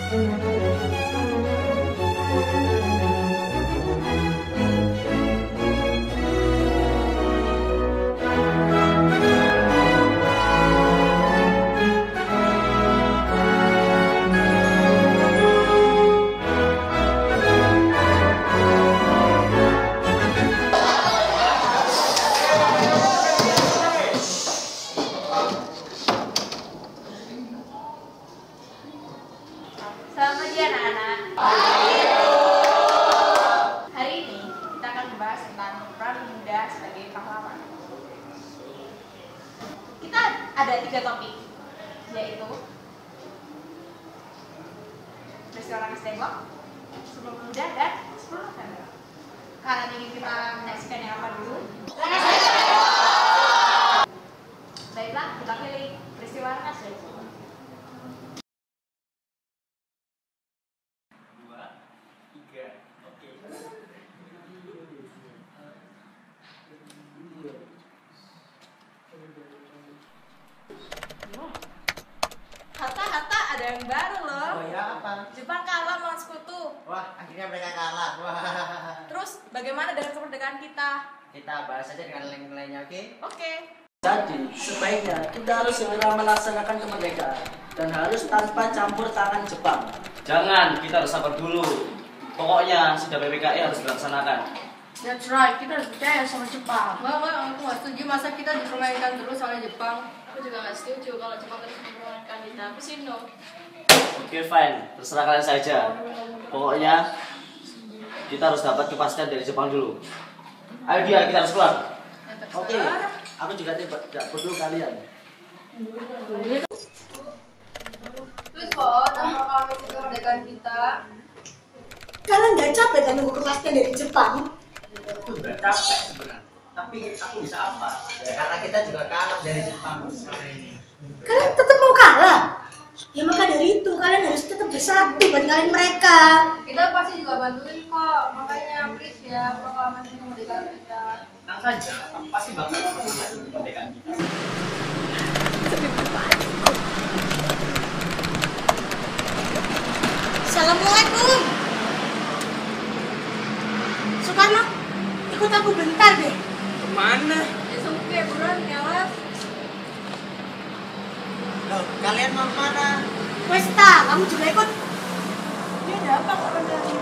Selamat pagi anak-anak. Hari ini kita akan membahas tentang peran pemuda sebagai pahlawan. Kita ada 3 topik, yaitu peristiwa Rangas Tembok, Sumpah Pemuda, dan 10 November. Kalian ingin kita menyaksikan yang apa dulu? Baiklah, kita pilih peristiwa Rangas Tembok. Hatta, ada yang baru loh. Oh ya, apa? Jepang kalah melawan sekutu. Wah, akhirnya mereka kalah. Wah. Terus bagaimana dengan kemerdekaan kita? Kita bahas saja dengan nilai-nilainya, oke? Oke. Jadi, sebaiknya kita harus segera melaksanakan kemerdekaan dan harus tanpa campur tangan Jepang. Jangan, kita harus sabar dulu. Pokoknya sudah PPKI harus dilaksanakan. That's right, kita harus percaya sama Jepang. Aku gak setuju masa kita dipermainkan terus oleh Jepang. Aku juga gak setuju kalau Jepang terus mempermainkan kita. Aku sih no. Oke, fine. Terserah kalian saja. Pokoknya kita harus dapat kepastian dari Jepang dulu. Ayo dia, kita harus keluar. Oke, aku juga tidak perlu kalian. Terus kok, tanpa kami kemerdekaan kita. Kalian nggak capek kan nunggu kepastian dari Jepang? Aku udah capek sebenarnya. Tapi aku bisa apa? Ya karena kita juga kalah dari Jepang seperti ini. Kalian tetap mau kalah? Ya maka dari itu kalian harus tetap bersatu buat ngalahin mereka. Kita pasti juga bantuin kok. Makanya please ya, proklamasi kemerdekaan kita. Tenang saja, aku pasti bakal memperbaiki kemerdekaan kita. Assalamualaikum. Soekarno, ikut aku bentar deh. Kemana? Ya sempit, buruan kelas. Loh, kalian mau kemana? Westa, kamu juga ikut. Ini ada apa kok lagi?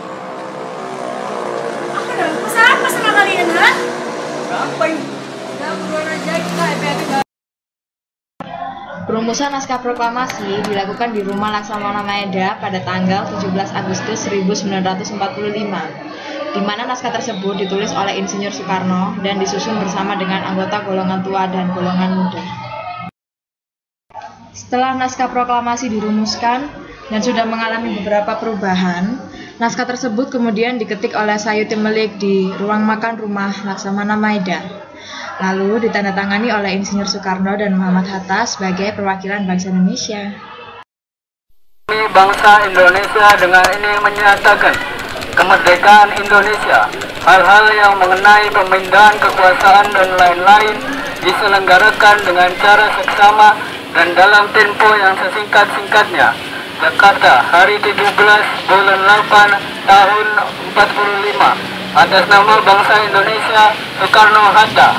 Aku udah pesan apa sama kalian, ha? Ngapain? Udah buruan aja kita happy-happy. Perumusan naskah proklamasi dilakukan di Rumah Laksamana Maeda pada tanggal 17 Agustus 1945, di mana naskah tersebut ditulis oleh Insinyur Soekarno dan disusun bersama dengan anggota golongan tua dan golongan muda. Setelah naskah proklamasi dirumuskan dan sudah mengalami beberapa perubahan, naskah tersebut kemudian diketik oleh Sayuti Melik di ruang makan Rumah Laksamana Maeda. Lalu ditandatangani oleh Insinyur Soekarno dan Muhammad Hatta sebagai perwakilan bangsa Indonesia. Bangsa Indonesia dengan ini menyatakan kemerdekaan Indonesia. Hal-hal yang mengenai pemindahan kekuasaan dan lain-lain diselenggarakan dengan cara seksama dan dalam tempo yang sesingkat-singkatnya. Jakarta, hari 17 bulan 8 tahun 45. Atas nama bangsa Indonesia, Soekarno-Hatta.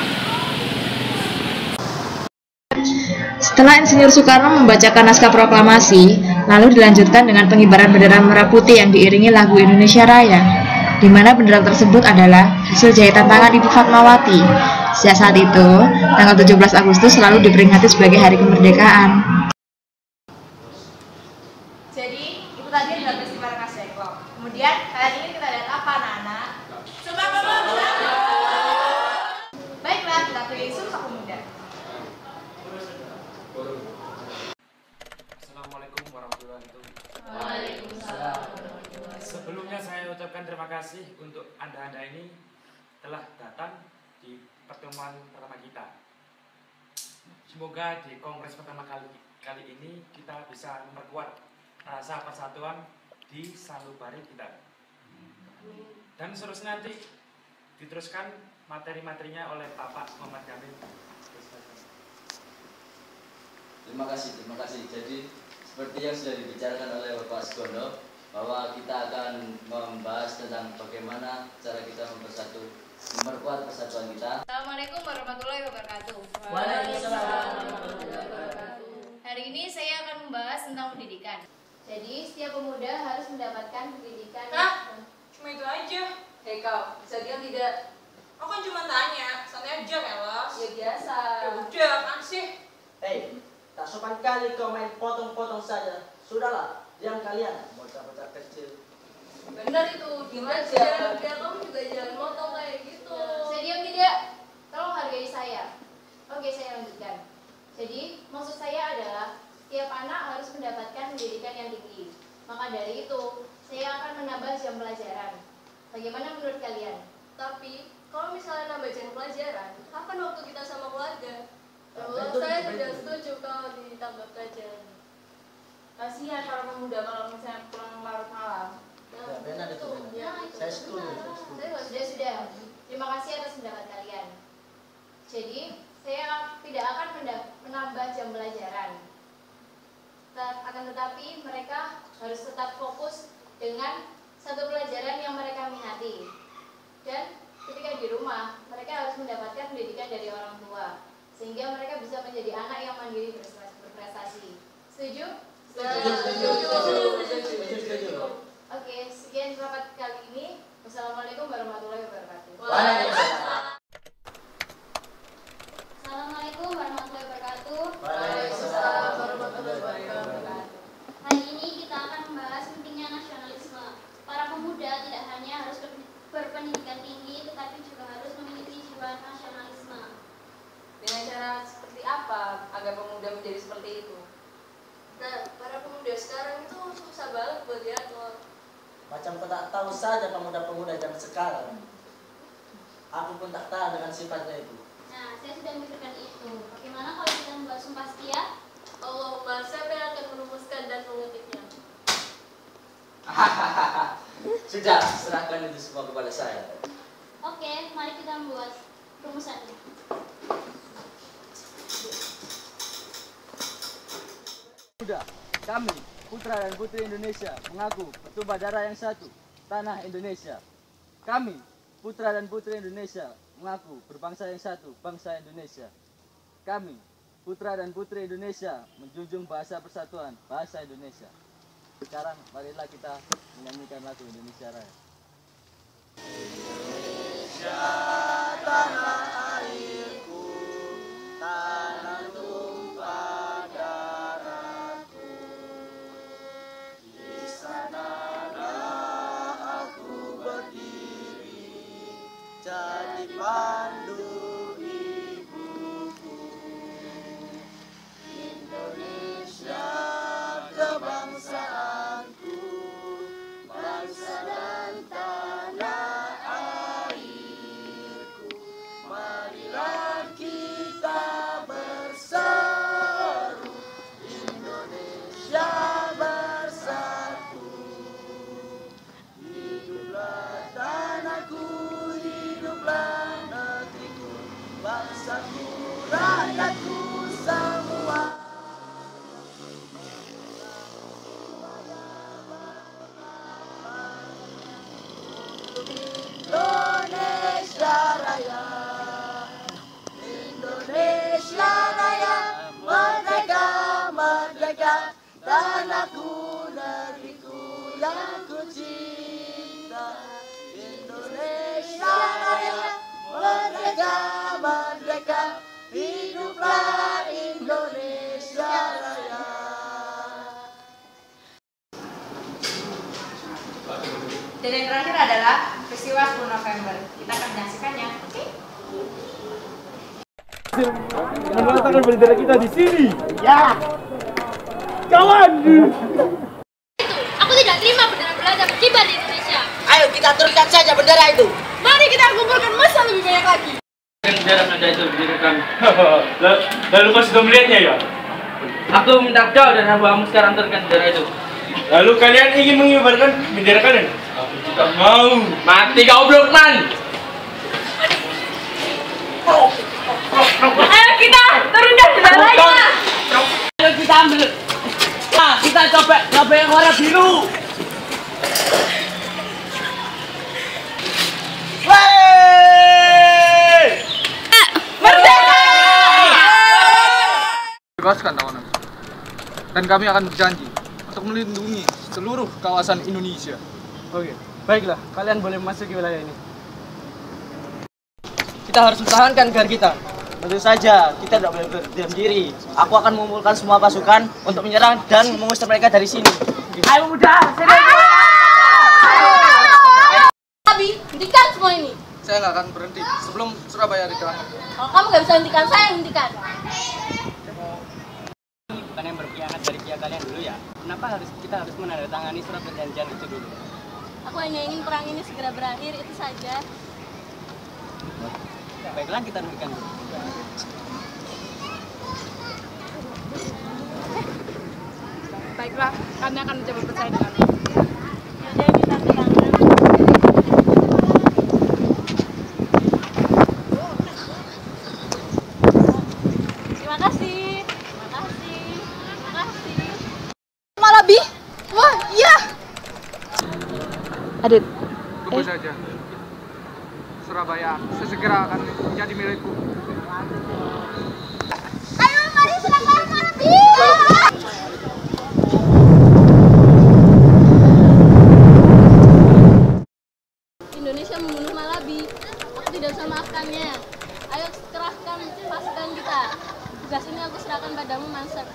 Setelah Insinyur Soekarno membacakan naskah proklamasi, lalu dilanjutkan dengan pengibaran bendera merah putih yang diiringi lagu Indonesia Raya, di mana bendera tersebut adalah hasil jahitan tangan Ibu Fatmawati. Sejak saat itu, tanggal 17 Agustus selalu diperingati sebagai Hari Kemerdekaan. Jadi, itu tadi adalah peristiwa Rangas Tembok. Kemudian, kalian ingin kita lihat apa, anak-anak? Sumpah Pemuda! Baiklah, kita pilih Sumpah Pemuda. Assalamualaikum warahmatullahi wabarakatuh. Waalaikumsalam. Sebelumnya saya ucapkan terima kasih untuk Anda-anda ini telah datang di pertemuan pertama kita. Semoga di kongres pertama kali ini kita bisa memperkuat rasa persatuan di sanubari kita. Dan seterusnya nanti diteruskan materi-materinya oleh Bapak Muhammad Jamil. Terima kasih. Jadi seperti yang sudah dibicarakan oleh Bapak Sugondo, bahwa kita akan membahas tentang bagaimana cara kita memperkuat persatuan kita. Assalamualaikum warahmatullahi wabarakatuh. Waalaikumsalam warahmatullahi wabarakatuh. Hari ini saya akan membahas tentang pendidikan. Jadi setiap pemuda harus mendapatkan pendidikan. Cuma itu aja. Hei kau, bisa diam tidak? Aku kan cuma tanya, santai aja Melas. Ya biasa. Ya udah, apaan sih? Hei, tak sopan kali kau main potong-potong saja. Sudahlah, diam kalian, bocah-bocah kecil. Benar itu, gimana aja. Biar kamu juga jangan motong kayak gitu. Saya diam tidak? Tolong hargai saya. Oke, saya lanjutkan. Jadi, maksud saya adalah setiap anak harus mendapatkan pendidikan yang tinggi. Maka dari itu, saya akan menambah jam pelajaran. Bagaimana menurut kalian? Tapi, kalau misalnya nambah jam pelajaran, kapan waktu kita sama keluarga? Saya tidak setuju kalau ditambah pelajaran. Kasihan para pemuda kalau misalnya pulang larut malam. Ya, benar itu. Saya setuju. Sudah. Terima kasih atas pendapat kalian. Jadi, saya tidak akan menambah jam pelajaran. Akan tetapi, mereka harus tetap fokus dengan satu pelajaran yang mereka minati. Dan ketika di rumah, mereka harus mendapatkan pendidikan dari orang tua, sehingga mereka bisa menjadi anak yang mandiri berprestasi. Setuju? Setuju. Oke, sekian rapat kali ini. Wassalamualaikum warahmatullahi wabarakatuh. Assalamualaikum warahmatullahi wabarakatuh. Waalaikumsalam warahmatullahi wabarakatuh. Hari ini kita akan membahas pentingnya nasionalisme. Para pemuda tidak hanya harus berpendidikan tinggi, tetapi juga harus memiliki jiwa nasionalisme. Dengan cara seperti apa agar pemuda menjadi seperti itu? Nah, para pemuda sekarang itu susah banget buat diatur. Macam kau tak tahu saja pemuda-pemuda zaman sekarang. Aku pun tak tahu dengan sifatnya itu. Nah, saya sudah memikirkan itu. Bagaimana kalau kita membuat sumpah setia? Allahumma, siapa yang akan merumuskan dan mengetiknya? Sudah, serahkan itu semua kepada saya. Oke, mari kita membuat rumusannya. Sudah, kami, putra dan putri Indonesia, mengaku bertumpah darah yang satu, tanah Indonesia. Kami, putra dan putri Indonesia, mengaku berbangsa yang satu, bangsa Indonesia. Kami, putra dan putri Indonesia, menjunjung bahasa persatuan, bahasa Indonesia. Sekarang, marilah kita menyanyikan lagu Indonesia Raya. Indonesia, tanah airku, tanah tumpah darahku. Di sanalah aku berdiri, jadi pandu ibuku. Indonesia, kebangsaanku, bangsa dan tanah airku. Marilah kita berseru, Indonesia bersatu. Hiduplah tanahku, hiduplah negeriku, bangsaku, rakyatku semua. Indonesia Raya, Indonesia Raya, merdeka, merdeka, tanahku, negeriku yang ku cinta. Indonesia Raya, merdeka, merdeka, hiduplah Indonesia Raya. Dan yang terakhir adalah peristiwa 10 November. Kita akan menyaksikannya. Oke? Meletakkan bendera kita di sini. Ya. Kawan. Aku tidak terima bendera Belanda berkibar di Indonesia. Ayo kita turunkan saja bendera itu. Mari kita kumpulkan massa lebih banyak lagi. Bendera Belanda itu didirikan. Lalu kau sudah melihatnya ya? Aku minta kau dan abu-abu sekarang turunkan bendera itu. Lalu kalian ingin mengibarkan bendera kalian? Aku tidak mau. Mati kau Blokman. Ayo kita turunkan benderanya. Ayo kita ambil. Kita coba yang warna biru. Bebaskan tawanan. Dan kami akan berjanji untuk melindungi seluruh kawasan Indonesia. Oke, baiklah. Kalian boleh memasuki wilayah ini. Kita harus mempertahankan negara kita. Tentu saja, kita tidak boleh berdiam diri. Aku akan mengumpulkan semua pasukan untuk menyerang dan mengusir mereka dari sini. Ayo muda, sini! Abi, hentikan semua ini. Saya nggak akan berhenti sebelum Surabaya dikerahkan. Kalau kamu nggak bisa hentikan, saya yang hentikan. Bukan yang berkhianat dari pihak kalian dulu ya? Kenapa kita harus menandatangani surat perjanjian itu dulu? Aku hanya ingin perang ini segera berakhir, itu saja. Baiklah, kita demikian dulu. Baiklah, kami akan mencoba percaya dengan Yaudah, kita tangan. Terima kasih. Malabi? Wah, iya. Adit, Tunggu saja. Surabaya sesegera akan menjadi milikku. Ayo, mari serang Malabi. Indonesia membunuh Malabi. Aku tidak bisa maafkannya. Ayo kerahkan pasukan kita. Tugas ini aku serahkan padamu, Mansur.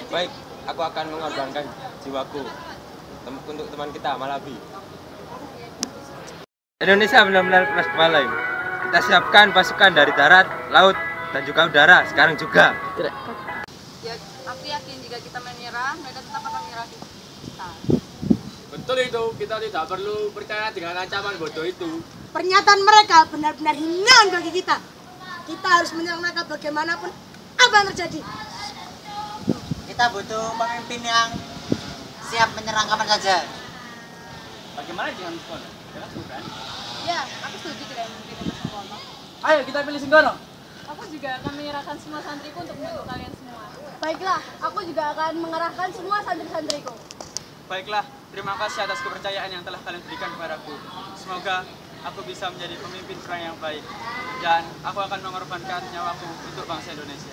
Baik, aku akan mengorbankan jiwaku untuk teman kita, Malabi. Indonesia benar-benar keras kepala ini. Kita siapkan pasukan dari darat, laut, dan juga udara sekarang juga. Ya, aku yakin jika kita menyerah, mereka tetap akan menyerah kita. Betul itu, kita tidak perlu percaya dengan ancaman bodoh itu. Pernyataan mereka benar-benar hinaan bagi kita. Kita harus menyerang mereka bagaimanapun apa yang terjadi. Kita butuh pemimpin yang siap menyerang kapan saja. Bagaimana dengan Senggono? Bukan? Ya, aku setuju dengan memimpin Senggono. Ayo kita pilih Senggono. Aku juga akan menyerahkan semua santriku untuk membantu kalian semua. Baiklah, aku juga akan mengerahkan semua santri-santriku. Baiklah, terima kasih atas kepercayaan yang telah kalian berikan kepadaku. Semoga aku bisa menjadi pemimpin perang yang baik. Dan aku akan mengorbankan nyawaku untuk bangsa Indonesia.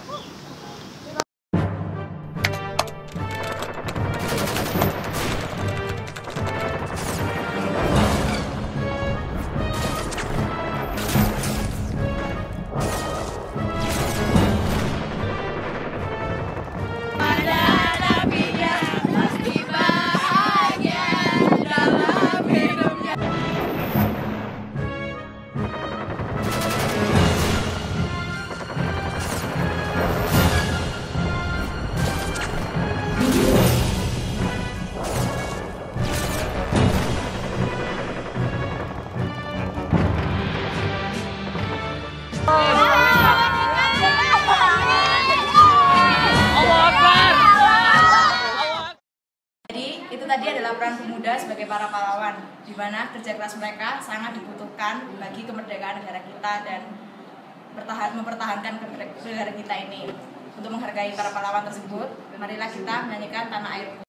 Jadi itu tadi adalah peran pemuda sebagai para pahlawan, di mana kerja keras mereka sangat dibutuhkan bagi kemerdekaan negara kita dan mempertahankan negara kita ini. Untuk menghargai para pahlawan tersebut, marilah kita menyanyikan Tanah Airku.